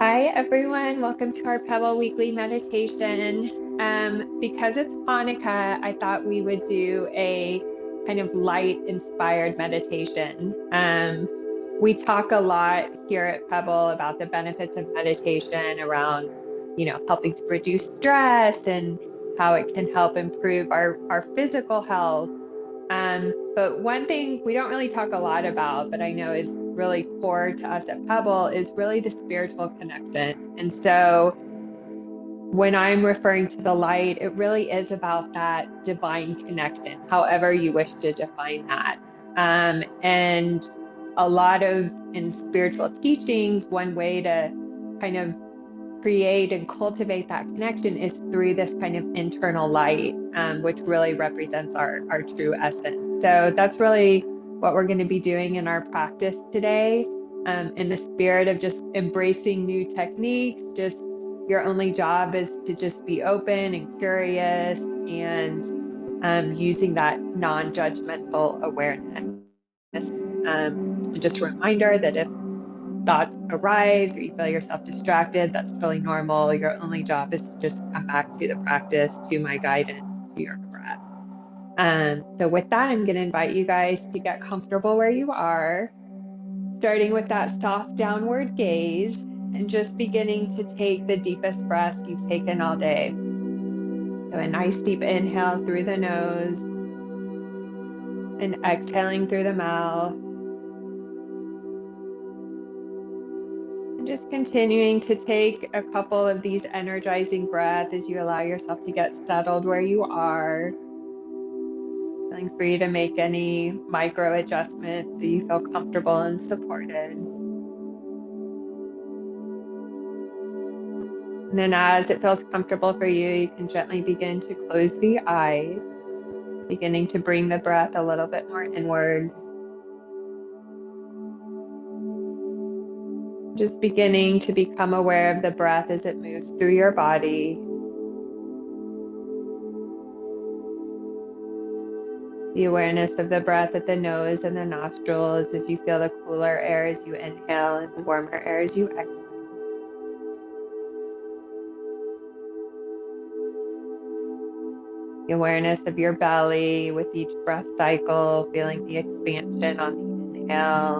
Hi, everyone. Welcome to our Pebbl weekly meditation. Because it's Hanukkah, I thought we would do a kind of light inspired meditation. We talk a lot here at Pebbl about the benefits of meditation around, helping to reduce stress and how it can help improve our physical health. But one thing we don't really talk a lot about, but I know is really core to us at Pebbl, is really the spiritual connection. And so when I'm referring to the light, it really is about that divine connection, however you wish to define that. And a lot of in spiritual teachings, one way to kind of create and cultivate that connection is through this kind of internal light, which really represents our true essence. So that's really what we're going to be doing in our practice today, in the spirit of just embracing new techniques. Just your only job is to just be open and curious and using that non-judgmental awareness. Just a reminder that if thoughts arise or you feel yourself distracted, that's totally normal. Your only job is to just come back to the practice, to my guidance, to your breath. So with that, I'm going to invite you guys to get comfortable where you are, starting with that soft downward gaze and just beginning to take the deepest breaths you've taken all day. So a nice deep inhale through the nose and exhaling through the mouth. And just continuing to take a couple of these energizing breaths as you allow yourself to get settled where you are. Feeling free to make any micro adjustments so you feel comfortable and supported. And then as it feels comfortable for you, you can gently begin to close the eyes, beginning to bring the breath a little bit more inward. Just beginning to become aware of the breath as it moves through your body. The awareness of the breath at the nose and the nostrils as you feel the cooler air as you inhale and the warmer air as you exhale. The awareness of your belly with each breath cycle, feeling the expansion on the inhale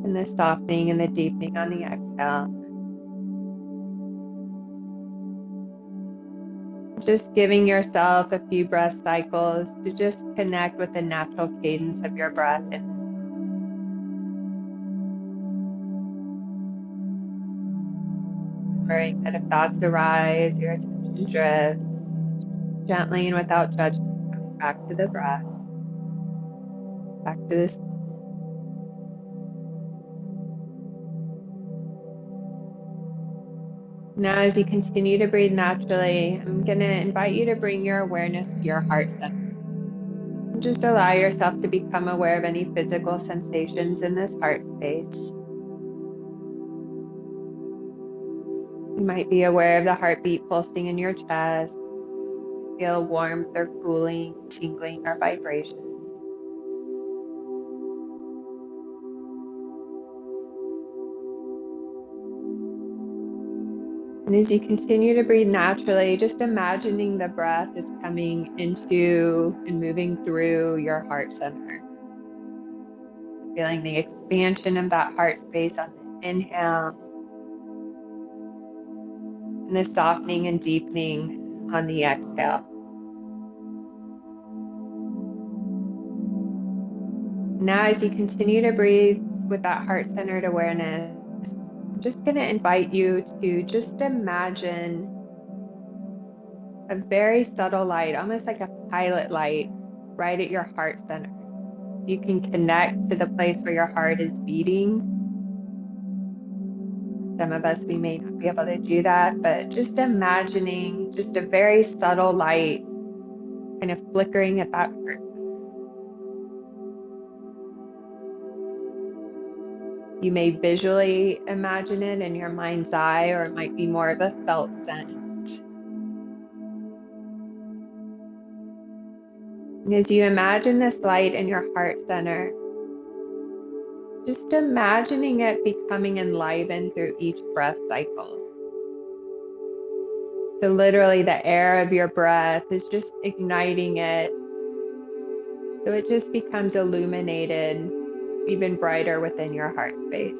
and the softening and the deepening on the exhale. Just giving yourself a few breath cycles to just connect with the natural cadence of your breath. And remembering that if thoughts arise, your attention drifts, gently and without judgment, coming back to the breath, back to this. Now, as you continue to breathe naturally, I'm going to invite you to bring your awareness to your heart center. And just allow yourself to become aware of any physical sensations in this heart space. You might be aware of the heartbeat pulsing in your chest. Feel warmth or cooling, tingling, or vibration. And as you continue to breathe naturally, just imagining the breath is coming into and moving through your heart center. Feeling the expansion of that heart space on the inhale and the softening and deepening on the exhale. Now, as you continue to breathe with that heart-centered awareness, I'm just going to invite you to just imagine a very subtle light, almost like a pilot light, right at your heart center. You can connect to the place where your heart is beating. Some of us, we may not be able to do that, but just imagining just a very subtle light kind of flickering at that heart. You may visually imagine it in your mind's eye, or it might be more of a felt sense. And as you imagine this light in your heart center, Just imagining it becoming enlivened through each breath cycle. So literally the air of your breath is just igniting it. So it just becomes illuminated even brighter within your heart space.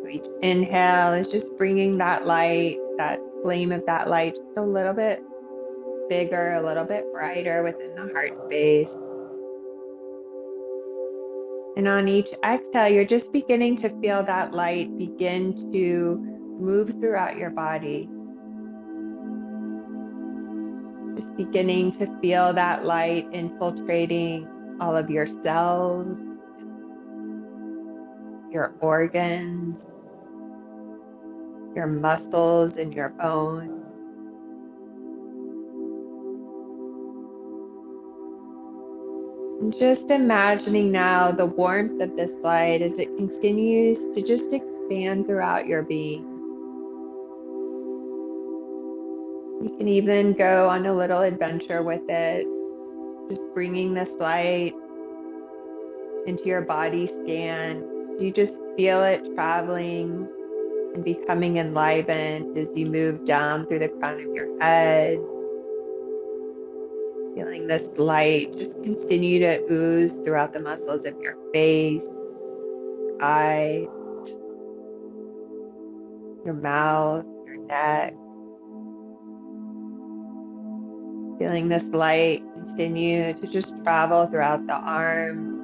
So each inhale is just bringing that light, that flame of that light, just a little bit bigger, a little bit brighter within the heart space. And on each exhale, you're just beginning to feel that light begin to move throughout your body. Just beginning to feel that light infiltrating all of your cells, your organs, your muscles, and your bones. And just imagining now the warmth of this light as it continues to just expand throughout your being. You can even go on a little adventure with it, just bringing this light into your body scan. You just feel it traveling and becoming enlivened as you move down through the crown of your head. Feeling this light just continue to ooze throughout the muscles of your face, eyes, your mouth, your neck. Feeling this light continue to just travel throughout the arms,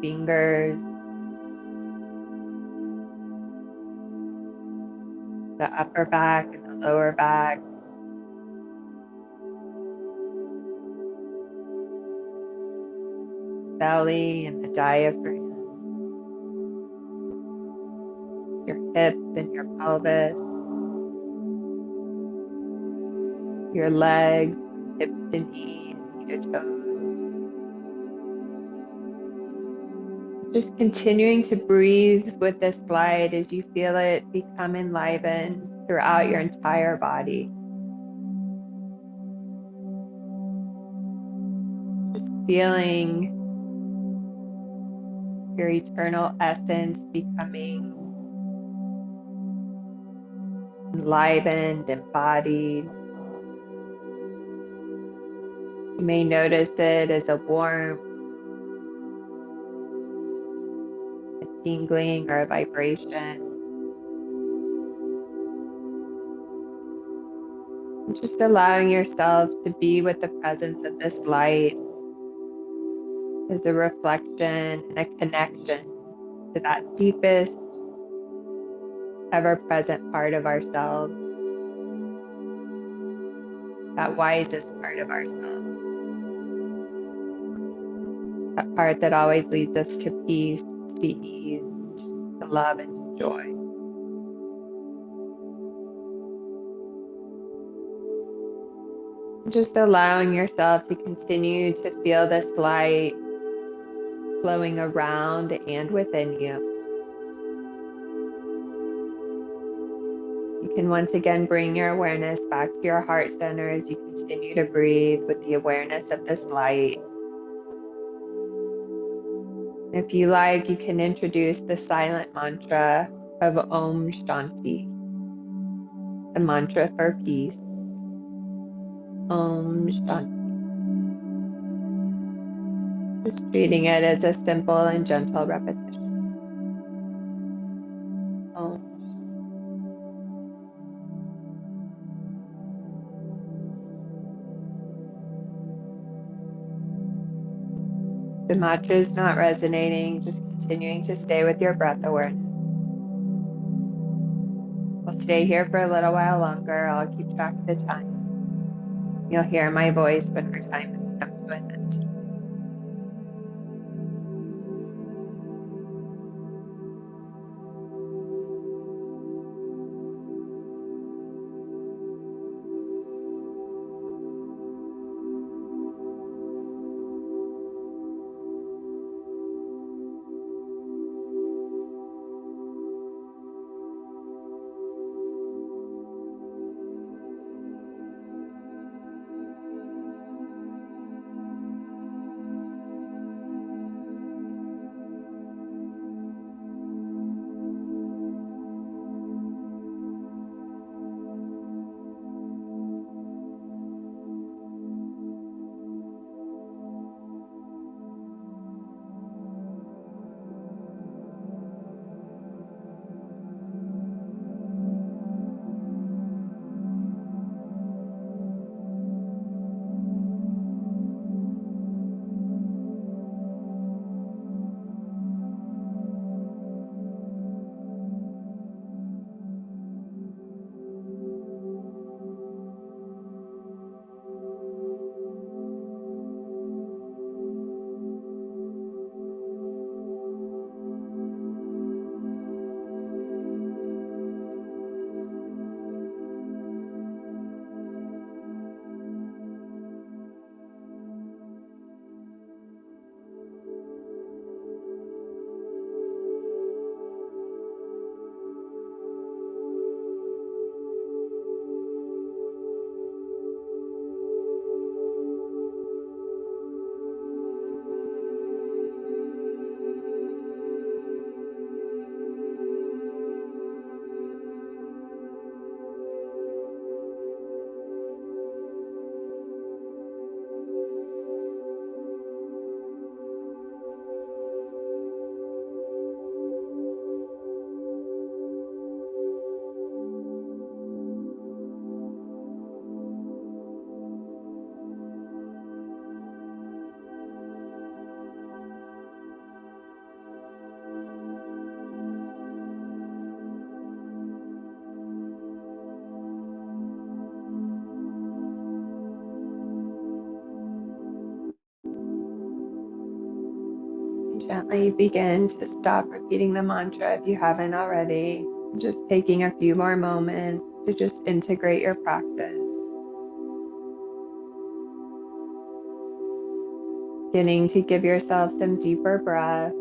fingers, the upper back and the lower back. Belly and the diaphragm, your hips and your pelvis, your legs, hips and knees, knee to toes. Just continuing to breathe with this light as you feel it become enlivened throughout your entire body. Just feeling your eternal essence becoming enlivened, embodied. You may notice it as a warmth, a tingling, or a vibration. And just allowing yourself to be with the presence of this light as a reflection and a connection to that deepest, ever-present part of ourselves, that wisest part of ourselves, that part that always leads us to peace, to ease, to love, and to joy. Just allowing yourself to continue to feel this light flowing around and within you. You can once again bring your awareness back to your heart center as you continue to breathe with the awareness of this light. If you like, you can introduce the silent mantra of Om Shanti, the mantra for peace. Om Shanti. Just treating it as a simple and gentle repetition. Om. The mantra is not resonating, just continuing to stay with your breath awareness. We'll stay here for a little while longer. I'll keep track of the time. You'll hear my voice when our time has come to an end. Gently begin to stop repeating the mantra if you haven't already. Just taking a few more moments to just integrate your practice. Beginning to give yourself some deeper breath.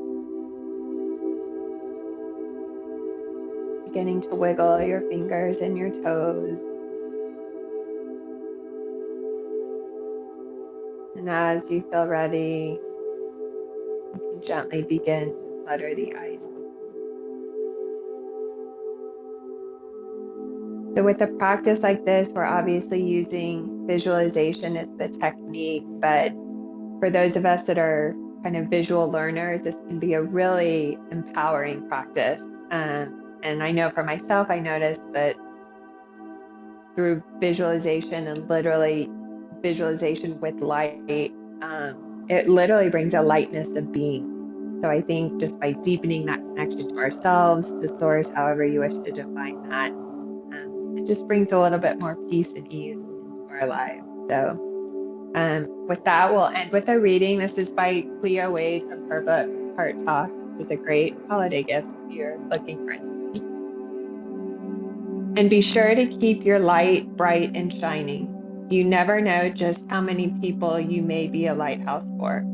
Beginning to wiggle your fingers and your toes. And as you feel ready, you can gently begin to flutter the ice. So with a practice like this, we're obviously using visualization as the technique, but for those of us that are kind of visual learners, this can be a really empowering practice. And I know for myself, I noticed that through visualization and literally visualization with light, it literally brings a lightness of being. So I think just by deepening that connection to ourselves, to source, however you wish to define that, it just brings a little bit more peace and ease into our lives. So with that, we'll end with a reading. This is by Cleo Wade from her book, Heart Talk, which is a great holiday gift if you're looking for it. And be sure to keep your light bright and shining. You never know just how many people you may be a lighthouse for.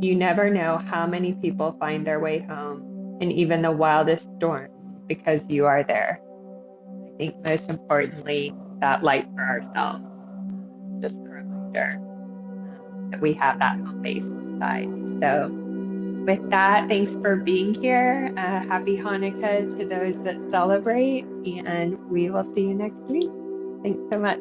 You never know how many people find their way home in even the wildest storms because you are there. I think most importantly, that light for ourselves. Just a reminder that we have that home base inside. So with that, thanks for being here. Happy Hanukkah to those that celebrate, and we will see you next week. Thanks so much.